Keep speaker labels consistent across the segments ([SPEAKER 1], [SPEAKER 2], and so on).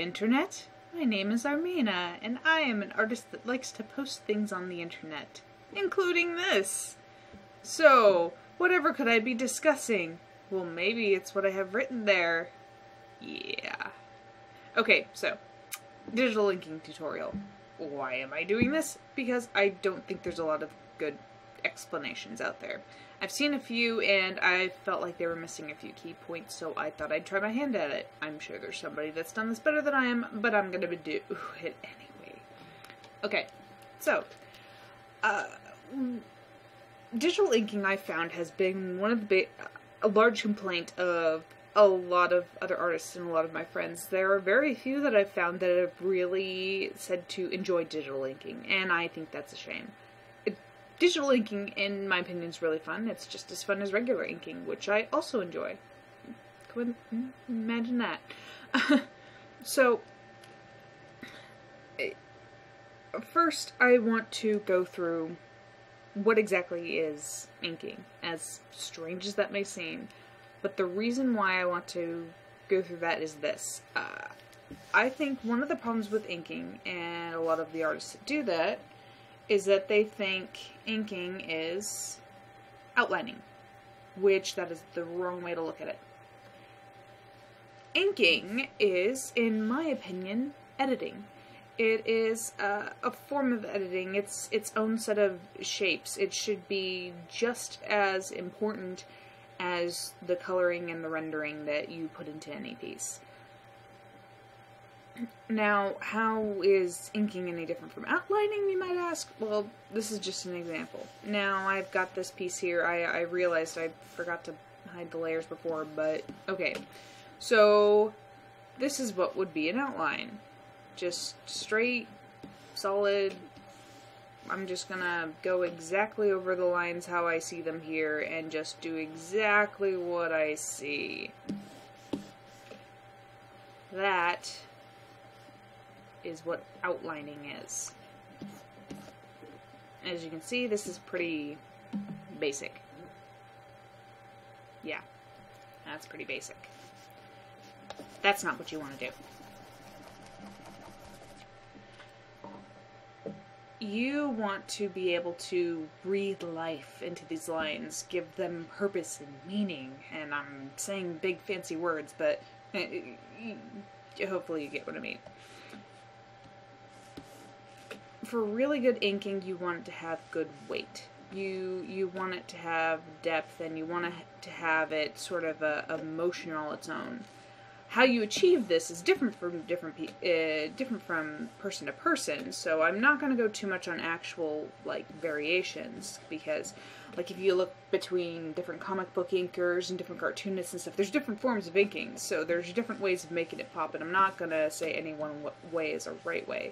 [SPEAKER 1] Internet. My name is Armina, and I am an artist that likes to post things on the internet, including this. So, whatever could I be discussing? Well, maybe it's what I have written there. Yeah. Okay, so, digital inking tutorial. Why am I doing this? Because I don't think there's a lot of good explanations out there. I've seen a few, and I felt like they were missing a few key points, so I thought I'd try my hand at it. I'm sure there's somebody that's done this better than I am, but I'm gonna do it anyway. Okay, so, digital inking, I found, has been one of the a large complaint of a lot of other artists and a lot of my friends. There are very few that I've found that have really said to enjoy digital inking, and I think that's a shame. Digital inking, in my opinion, is really fun. It's just as fun as regular inking, which I also enjoy. Imagine that. So, first I want to go through what exactly is inking, as strange as that may seem. But the reason why I want to go through that is this. I think one of the problems with inking, and a lot of the artists that do that, is that they think inking is outlining, which that is the wrong way to look at it. Inking is, in my opinion, editing. It is a form of editing. It's its own set of shapes. It should be just as important as the coloring and the rendering that you put into any piece. Now, how is inking any different from outlining, you might ask? Well, this is just an example. Now, I've got this piece here. I realized I forgot to hide the layers before, but okay. So, this is what would be an outline. Just straight, solid. I'm just gonna go exactly over the lines how I see them here and just do exactly what I see. That is what outlining is. As you can see, this is pretty basic. Yeah, that's pretty basic. That's not what you want to do. You want to be able to breathe life into these lines, give them purpose and meaning, and I'm saying big fancy words, but hopefully you get what I mean. For really good inking, you want it to have good weight. You want it to have depth, and you want it to have it sort of emotion all its own. How you achieve this is different from person to person. So I'm not going to go too much on actual variations, because if you look between different comic book inkers and different cartoonists and stuff, there's different forms of inking. So there's different ways of making it pop, and I'm not going to say any one way is a right way.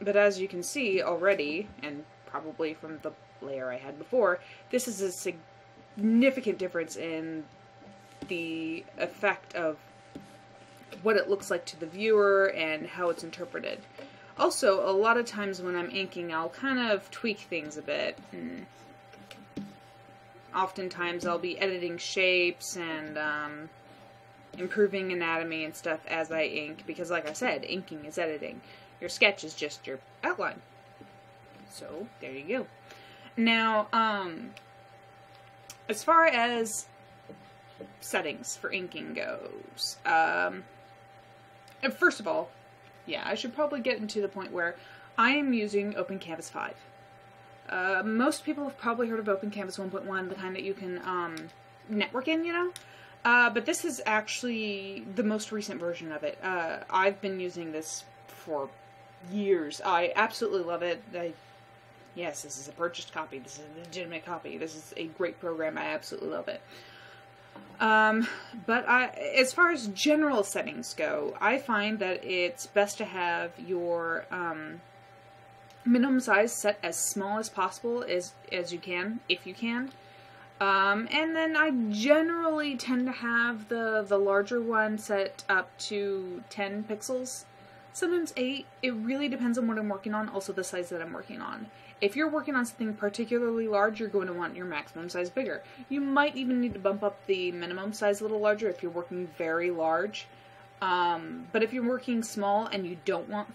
[SPEAKER 1] But as you can see already, and probably from the layer I had before, this is a significant difference in the effect of what it looks like to the viewer and how it's interpreted. Also, a lot of times when I'm inking, I'll kind of tweak things a bit. Oftentimes I'll be editing shapes and improving anatomy and stuff as I ink, because like I said, inking is editing. Your sketch is just your outline. So, there you go. Now, as far as settings for inking goes, first of all, yeah, I should probably get into the point where I am using OpenCanvas 5. Most people have probably heard of OpenCanvas 1.1, the kind that you can network in, you know? But this is actually the most recent version of it. I've been using this for years. I absolutely love it. Yes, this is a purchased copy. This is a legitimate copy. This is a great program. I absolutely love it. But as far as general settings go, I find that it's best to have your minimum size set as small as possible as you can, if you can. And then I generally tend to have the larger one set up to 10 pixels. Sometimes 8. It really depends on what I'm working on, also the size that I'm working on. If you're working on something particularly large, you're going to want your maximum size bigger. You might even need to bump up the minimum size a little larger if you're working very large. But if you're working small and you don't want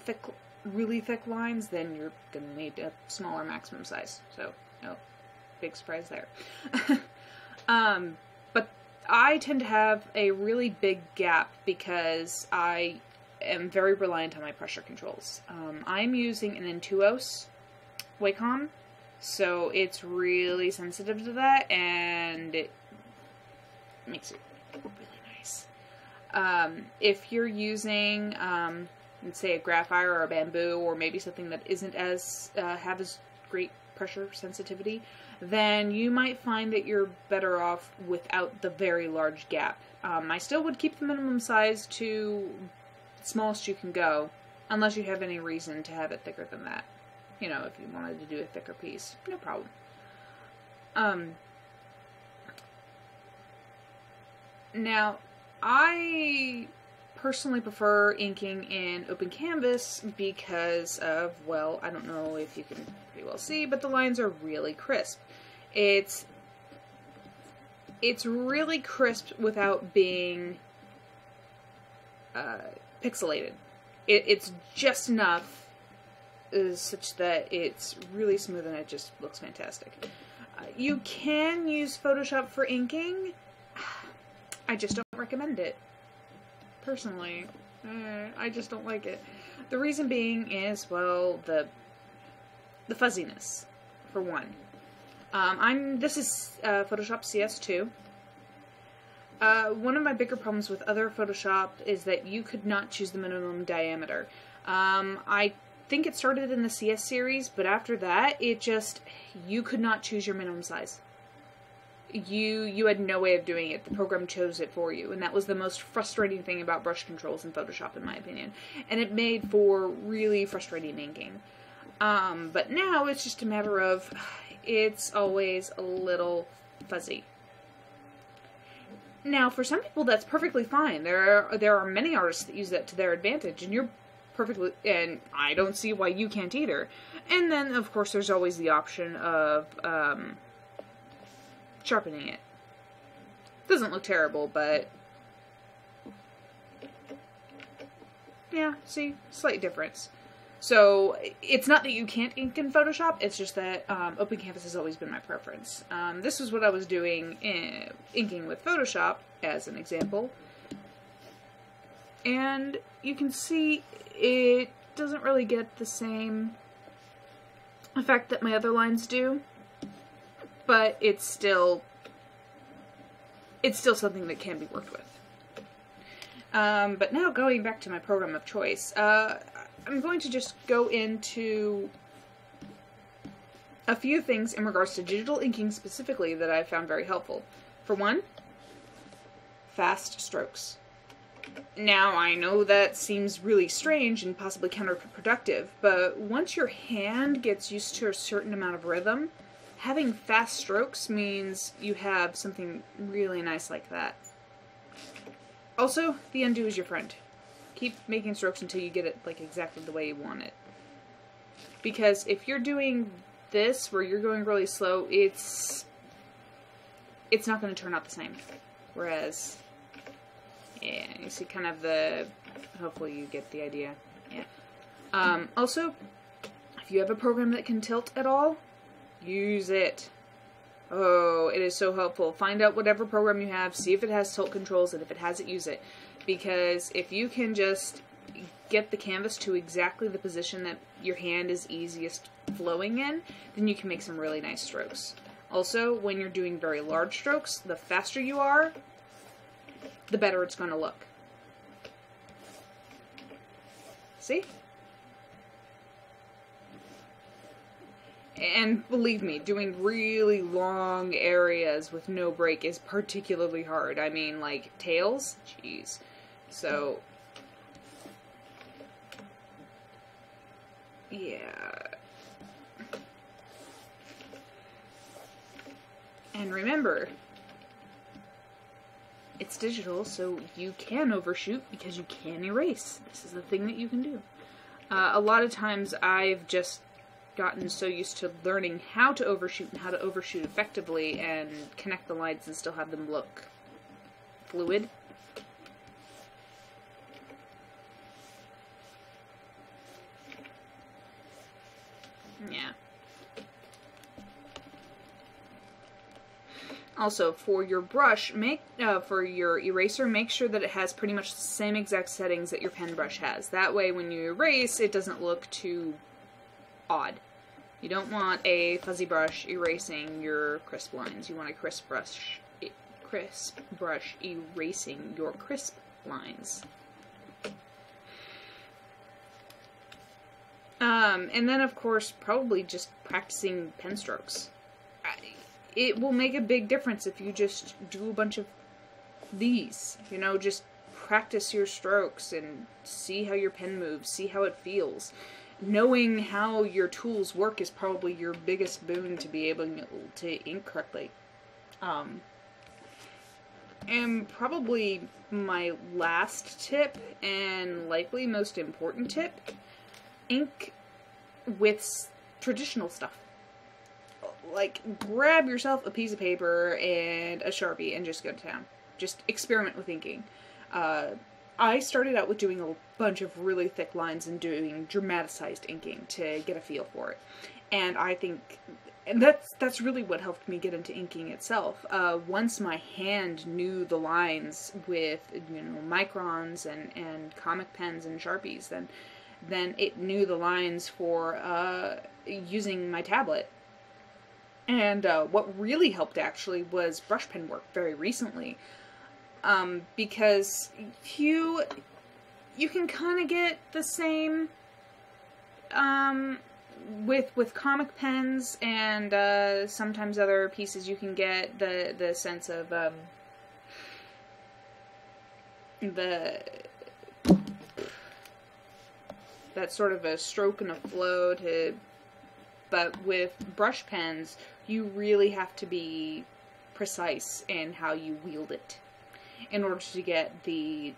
[SPEAKER 1] really thick lines, then you're going to need a smaller maximum size. So, no big surprise there. But I tend to have a really big gap because I am very reliant on my pressure controls. I'm using an Intuos Wacom, so it's really sensitive to that, and it makes it really nice. If you're using, let's say, a graphite or a bamboo, or maybe something that isn't as have as great pressure sensitivity, then you might find that you're better off without the very large gap. I still would keep the minimum size to smallest you can go, unless you have any reason to have it thicker than that. You know, if you wanted to do a thicker piece, no problem. Now, I personally prefer inking in open canvas because of, well, I don't know if you can pretty well see, but the lines are really crisp. It's really crisp without being pixelated. It's just enough such that it's really smooth and it just looks fantastic. You can use Photoshop for inking. I just don't recommend it. Personally, I just don't like it. The reason being is, well, the fuzziness, for one. This is Photoshop CS2. One of my bigger problems with other Photoshop is that you could not choose the minimum diameter. I think it started in the CS series, but after that, you could not choose your minimum size. You had no way of doing it. The program chose it for you, and that was the most frustrating thing about brush controls in Photoshop, in my opinion. And it made for really frustrating inking. But now it's just a matter of, it's always a little fuzzy. Now, for some people, that's perfectly fine. There are many artists that use that to their advantage, and and I don't see why you can't either. And then, of course, there's always the option of sharpening it. Doesn't look terrible, but yeah, see, slight difference. So it's not that you can't ink in Photoshop, it's just that open canvas has always been my preference. This is what I was doing inking with Photoshop, as an example. And you can see it doesn't really get the same effect that my other lines do, but it's still something that can be worked with. But now going back to my program of choice, I'm going to just go into a few things in regards to digital inking specifically that I found very helpful. For one, fast strokes. Now, I know that seems really strange and possibly counterproductive, but once your hand gets used to a certain amount of rhythm, having fast strokes means you have something really nice like that. Also, the undo is your friend. Keep making strokes until you get it like exactly the way you want it. Because if you're doing this where you're going really slow, it's not going to turn out the same. Whereas, yeah, you see kind of hopefully you get the idea. Yeah. Also, if you have a program that can tilt at all, use it. Oh, it is so helpful. Find out whatever program you have, see if it has tilt controls, and if it has it, use it. Because if you can just get the canvas to exactly the position that your hand is easiest flowing in, then you can make some really nice strokes. Also, when you're doing very large strokes, the faster you are, the better it's going to look. See? And believe me, doing really long areas with no break is particularly hard. I mean, like, tails? Jeez. So, yeah. And remember, it's digital, so you can overshoot because you can erase. This is the thing that you can do. A lot of times I've just gotten so used to learning how to overshoot and how to overshoot effectively and connect the lines and still have them look fluid. Also, for your brush, for your eraser, make sure that it has pretty much the same exact settings that your pen brush has. That way, when you erase, it doesn't look too odd. You don't want a fuzzy brush erasing your crisp lines. You want a crisp brush erasing your crisp lines. And then, of course, probably just practicing pen strokes. It will make a big difference if you just do a bunch of these. You know, just practice your strokes and see how your pen moves, see how it feels. Knowing how your tools work is probably your biggest boon to be able to ink correctly. And probably my last tip, and likely most important tip, ink with traditional stuff. Like, grab yourself a piece of paper and a Sharpie and just go to town. Just experiment with inking. I started out with doing a bunch of really thick lines and doing dramatized inking to get a feel for it. And I think, and that's really what helped me get into inking itself. Once my hand knew the lines with, you know, microns and comic pens and Sharpies, then it knew the lines for using my tablet. And what really helped actually was brush pen work very recently, because you can kind of get the same with comic pens and sometimes other pieces. You can get the sense of that sort of a stroke and a flow to. But with brush pens, you really have to be precise in how you wield it in order to get the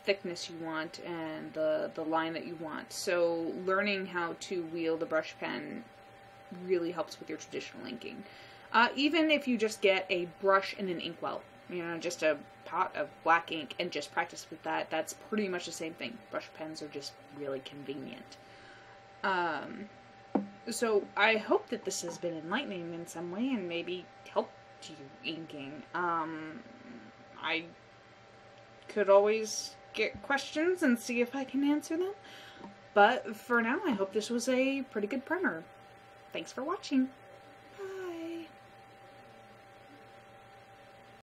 [SPEAKER 1] thickness you want and the line that you want. So learning how to wield a brush pen really helps with your traditional inking. Even if you just get a brush and an inkwell, you know, just a pot of black ink and just practice with that, that's pretty much the same thing. Brush pens are just really convenient. So I hope that this has been enlightening in some way and maybe helped you inking. I could always get questions and see if I can answer them. But for now, I hope this was a pretty good primer. Thanks for watching.